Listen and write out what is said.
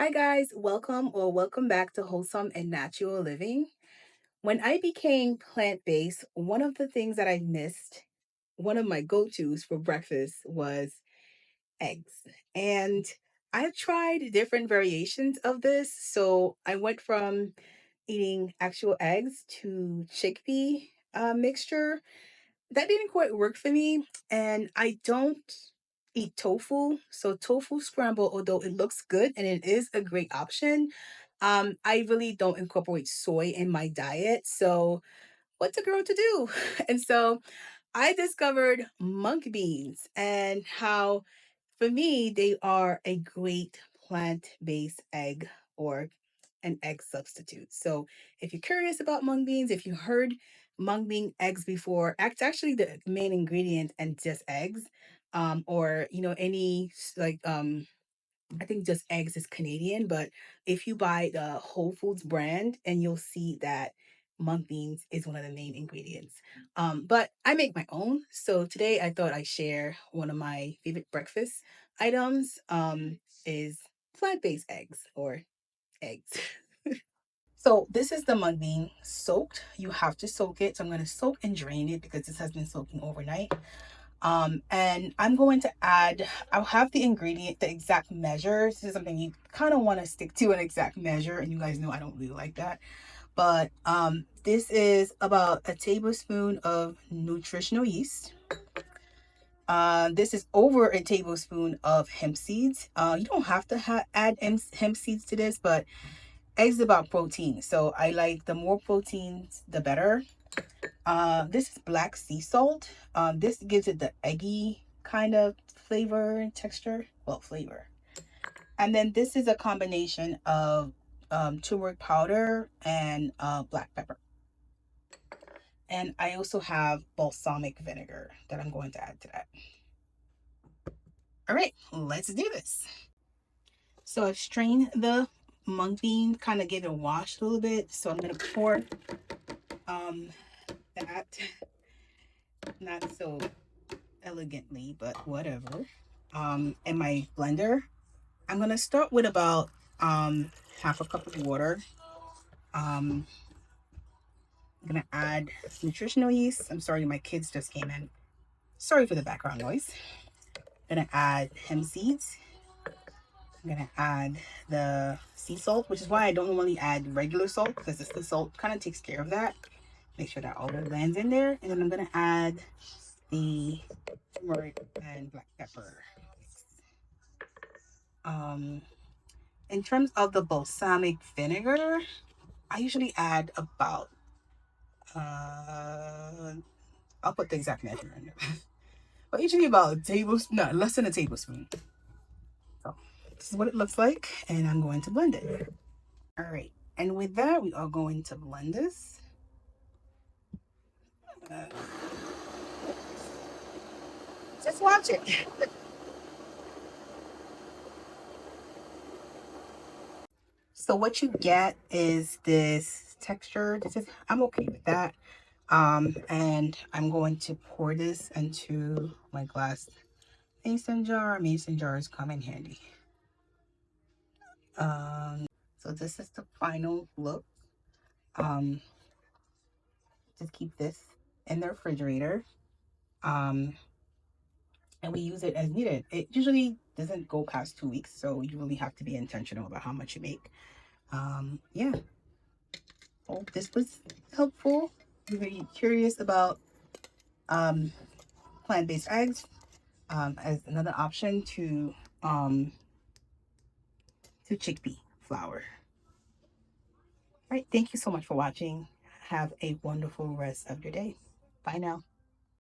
Hi guys, welcome back to Wholesome and Natural Living. When I became plant-based, one of the things that I missed, one of my go-tos for breakfast was eggs. And I've tried different variations of this. So I went from eating actual eggs to chickpea mixture that didn't quite work for me. And I don't eat tofu. So tofu scramble, although it looks good and it is a great option, I really don't incorporate soy in my diet. So what's a girl to do? And so I discovered monk beans and how for me they are a great plant-based egg or an egg substitute. So if you're curious about mung beans, if you heard mung bean eggs before, it's actually the main ingredient and just eggs. Or any I think just eggs is Canadian, but if you buy the Whole Foods brand and you'll see that mung beans is one of the main ingredients. But I make my own. So today I thought I'd share one of my favorite breakfast items is plant-based eggs or eggs. So this is the mung bean soaked. You have to soak it. So I'm going to soak and drain it because this has been soaking overnight. And I'm going to add, I'll have the ingredient, the exact measure. This is something you kind of want to stick to an exact measure. And you guys know I don't really like that. But this is about a tablespoon of nutritional yeast. This is over a tablespoon of hemp seeds. You don't have to add hemp seeds to this, but eggs about protein. So I like the more proteins, the better. This is black sea salt. This gives it the eggy kind of flavor and texture. Well, flavor. And then this is a combination of turmeric powder and black pepper. And I also have balsamic vinegar that I'm going to add to that. All right, let's do this. So I've strained the mung bean, kind of give it a wash a little bit. So I'm going to pour that, not so elegantly, but whatever. In my blender, I'm going to start with about half a cup of water. I'm going to add nutritional yeast. I'm sorry, my kids just came in. Sorry for the background noise. I'm going to add hemp seeds. I'm going to add the sea salt, which is why I don't normally add regular salt because the salt kind of takes care of that. Make sure that all the lands in there. And then I'm going to add the turmeric and black pepper. In terms of the balsamic vinegar, I usually add about, I'll put the exact measure in there, but usually about a tablespoon, no, less than a tablespoon. So this is what it looks like, and I'm going to blend it. All right, and with that, we are going to blend this. Uh, just watch it. So what you get is this texture. I'm okay with that. And I'm going to pour this into my glass mason jar. Mason jars come in handy. So this is the final look. Um, just keep this in the refrigerator. Um, and we use it as needed. It usually doesn't go past 2 weeks, so you really have to be intentional about how much you make. Yeah. Hope this was helpful. You're very curious about plant-based eggs as another option to chickpea flour. All right, thank you so much for watching. Have a wonderful rest of your day. Bye now.